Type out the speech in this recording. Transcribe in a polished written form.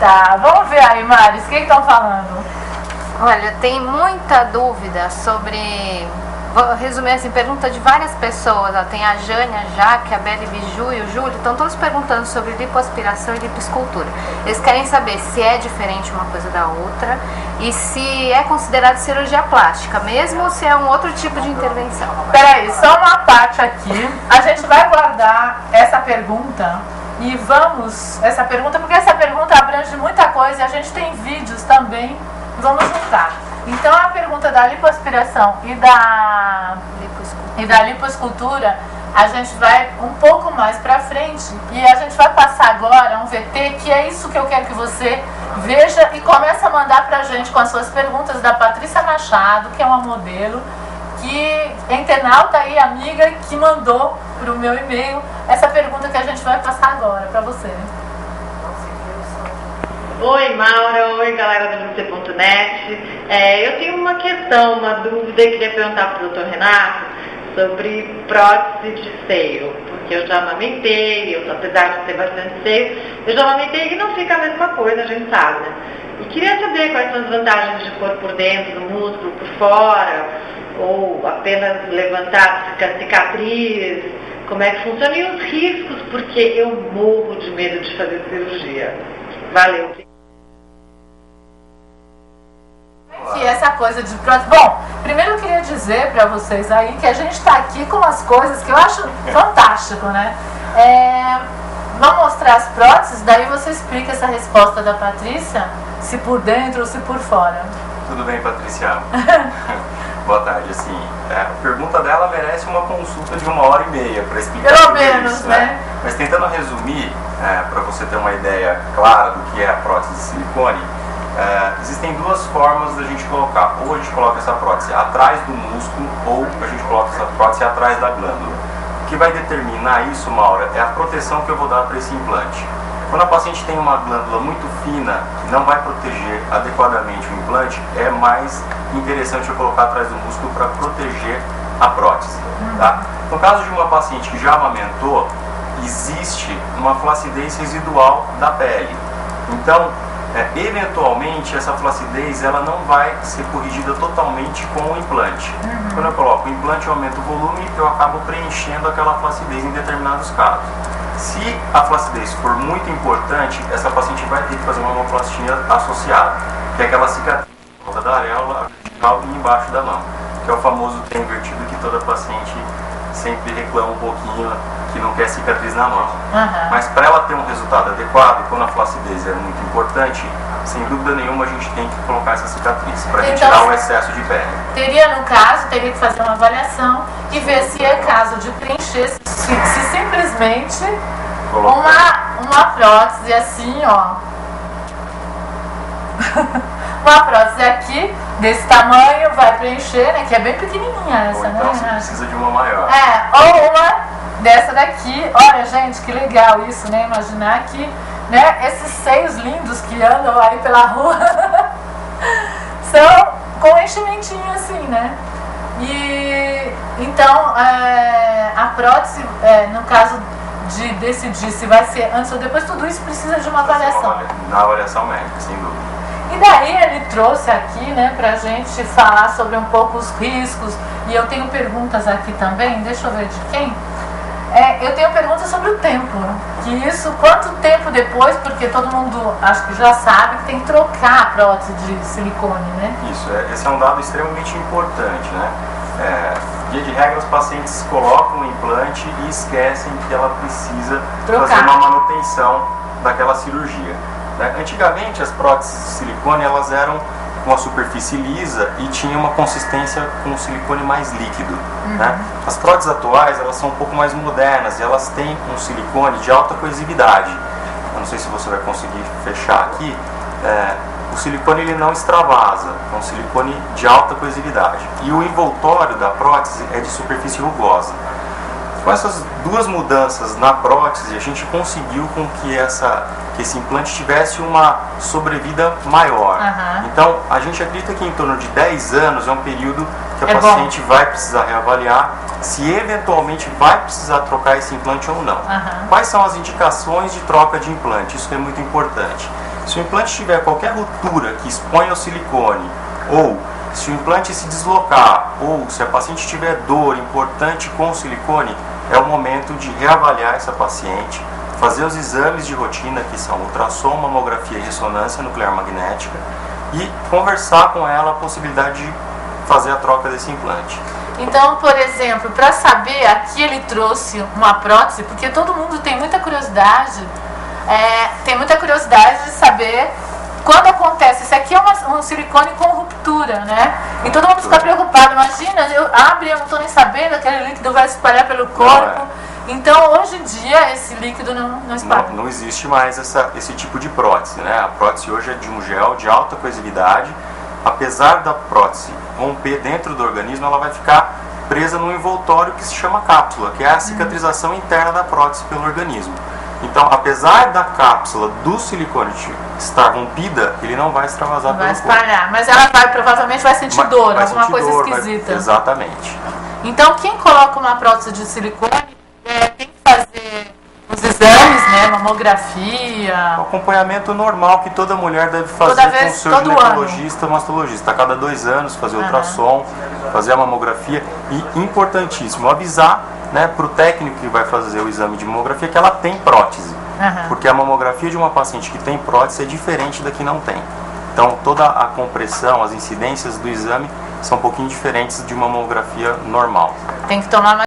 Tá, vamos ver aí, Maris, o que estão falando? Olha, tem muita dúvida sobre... Vou resumir assim, pergunta de várias pessoas. Tem a Jânia, a Jaque, a Beli Biju e o Júlio. Estão todos perguntando sobre lipoaspiração e lipoescultura. Eles querem saber se é diferente uma coisa da outra e se é considerado cirurgia plástica, mesmo ou se é um outro tipo de intervenção. Peraí, só uma parte aqui. A gente vai guardar essa pergunta e vamos... Essa pergunta, porque essa pergunta abrange muita coisa e a gente tem vídeos também. Vamos juntar. Então a pergunta da lipoaspiração e da lipoescultura a gente vai um pouco mais pra frente e a gente vai passar agora um VT, que é isso que eu quero que você veja e comece a mandar pra gente com as suas perguntas, da Patrícia Machado, que é uma modelo, que é internauta aí, amiga, que mandou pro meu e-mail essa pergunta que a gente vai passar agora pra você. Oi, Maura. Oi, galera do você.net. Eu tenho uma questão, uma dúvida, e queria perguntar para o Dr. Renato sobre prótese de seio, porque eu já amamentei, apesar de ter bastante seio, eu já amamentei e não fica a mesma coisa, a gente sabe, né? E queria saber quais são as vantagens de pôr por dentro do músculo, por fora, ou apenas levantar, ficar cicatriz, como é que funciona, e os riscos, porque eu morro de medo de fazer cirurgia. Valeu. Que essa coisa de prótese... Bom, primeiro eu queria dizer pra vocês aí que a gente tá aqui com umas coisas que eu acho fantástico, né? Vamos mostrar as próteses, daí você explica essa resposta da Patrícia, se por dentro ou se por fora. Tudo bem, Patrícia? Boa tarde. Assim, a pergunta dela merece uma consulta de 1h30 para explicar pelo tudo menos, isso, né? Mas tentando resumir, para você ter uma ideia clara do que é a prótese de silicone, existem duas formas da gente colocar. Ou a gente coloca essa prótese atrás do músculo, ou a gente coloca essa prótese atrás da glândula. O que vai determinar isso, Maura, é a proteção que eu vou dar para esse implante. Quando a paciente tem uma glândula muito fina, que não vai proteger adequadamente o implante, é mais interessante eu colocar atrás do músculo para proteger a prótese. Tá? No caso de uma paciente que já amamentou, existe uma flacidez residual da pele. Então, eventualmente, essa flacidez ela não vai ser corrigida totalmente com o implante. Quando eu coloco o implante, eu aumento o volume, eu acabo preenchendo aquela flacidez em determinados casos. Se a flacidez for muito importante, essa paciente vai ter que fazer uma mamoplastia associada, que é aquela cicatriz em volta da areola vertical e embaixo da mão, que é o famoso T invertido que toda paciente sempre reclama um pouquinho, que não quer cicatriz na mão. Mas para ela ter um resultado adequado, quando a flacidez é muito importante, sem dúvida nenhuma a gente tem que colocar essa cicatriz para retirar o excesso de pele. Teria que fazer uma avaliação e ver se é caso de preencher, se simplesmente uma prótese assim, ó. Uma prótese aqui, desse tamanho, vai preencher, né? Que é bem pequenininha essa, então, né? Você precisa de uma maior. Ou uma dessa daqui. Olha, gente, que legal isso, né? Imaginar que, né, esses seios lindos que andam aí pela rua são com enchimentinho assim, né? E então a prótese, no caso de decidir se vai ser antes ou depois, tudo isso precisa de uma avaliação. Na avaliação médica, sem dúvida. E daí ele trouxe aqui, né, pra gente falar sobre um pouco os riscos. E eu tenho perguntas aqui também, deixa eu ver de quem. Eu tenho perguntas sobre o tempo. Que isso, quanto tempo depois, porque todo mundo acho que já sabe que tem que trocar a prótese de silicone, né? Isso, esse é um dado extremamente importante, né? Via de regra, os pacientes colocam o implante e esquecem que ela precisa fazer uma manutenção daquela cirurgia. Antigamente, as próteses de silicone elas eram com a superfície lisa e tinha uma consistência com o silicone mais líquido. Né? As próteses atuais elas são um pouco mais modernas e elas têm um silicone de alta coesividade. Eu não sei se você vai conseguir fechar aqui. O silicone ele não extravasa, é um silicone de alta coesividade. E o envoltório da prótese é de superfície rugosa. Com essas duas mudanças na prótese, a gente conseguiu com que esse implante tivesse uma sobrevida maior. Então, a gente acredita que em torno de 10 anos é um período que a paciente vai precisar reavaliar se eventualmente vai precisar trocar esse implante ou não. Quais são as indicações de troca de implante? Isso é muito importante. Se o implante tiver qualquer ruptura que expõe ao silicone, ou se o implante se deslocar, ou se a paciente tiver dor importante com o silicone, é o momento de reavaliar essa paciente, fazer os exames de rotina, que são ultrassom, mamografia e ressonância nuclear magnética, e conversar com ela a possibilidade de fazer a troca desse implante. Então, por exemplo, para saber, aqui ele trouxe uma prótese, porque todo mundo tem muita curiosidade de saber quando acontece. Isso aqui é um silicone com ruptura, né? E todo mundo fica preocupado. Imagina, eu abro e eu não estou nem sabendo, aquele líquido vai se espalhar pelo corpo. Então, hoje em dia, esse líquido não espalha. Não existe mais esse tipo de prótese, né? A prótese hoje é de um gel de alta coesividade. Apesar da prótese romper dentro do organismo, ela vai ficar presa num envoltório que se chama cápsula, que é a cicatrização interna da prótese pelo organismo. Então, apesar da cápsula do silicone estar rompida, ele não vai extravasar pelo corpo. Vai espalhar, mas ela provavelmente vai sentir dor, alguma coisa esquisita. Exatamente. Então, quem coloca uma prótese de silicone tem que fazer os exames, né, mamografia. O acompanhamento normal que toda mulher deve fazer com o seu ginecologista, mastologista. A cada 2 anos fazer ultrassom, fazer a mamografia e, importantíssimo, avisar, né, para o técnico que vai fazer o exame de mamografia que ela tem prótese. Porque a mamografia de uma paciente que tem prótese é diferente da que não tem. Então toda a compressão, as incidências do exame são um pouquinho diferentes de uma mamografia normal. Tem que tomar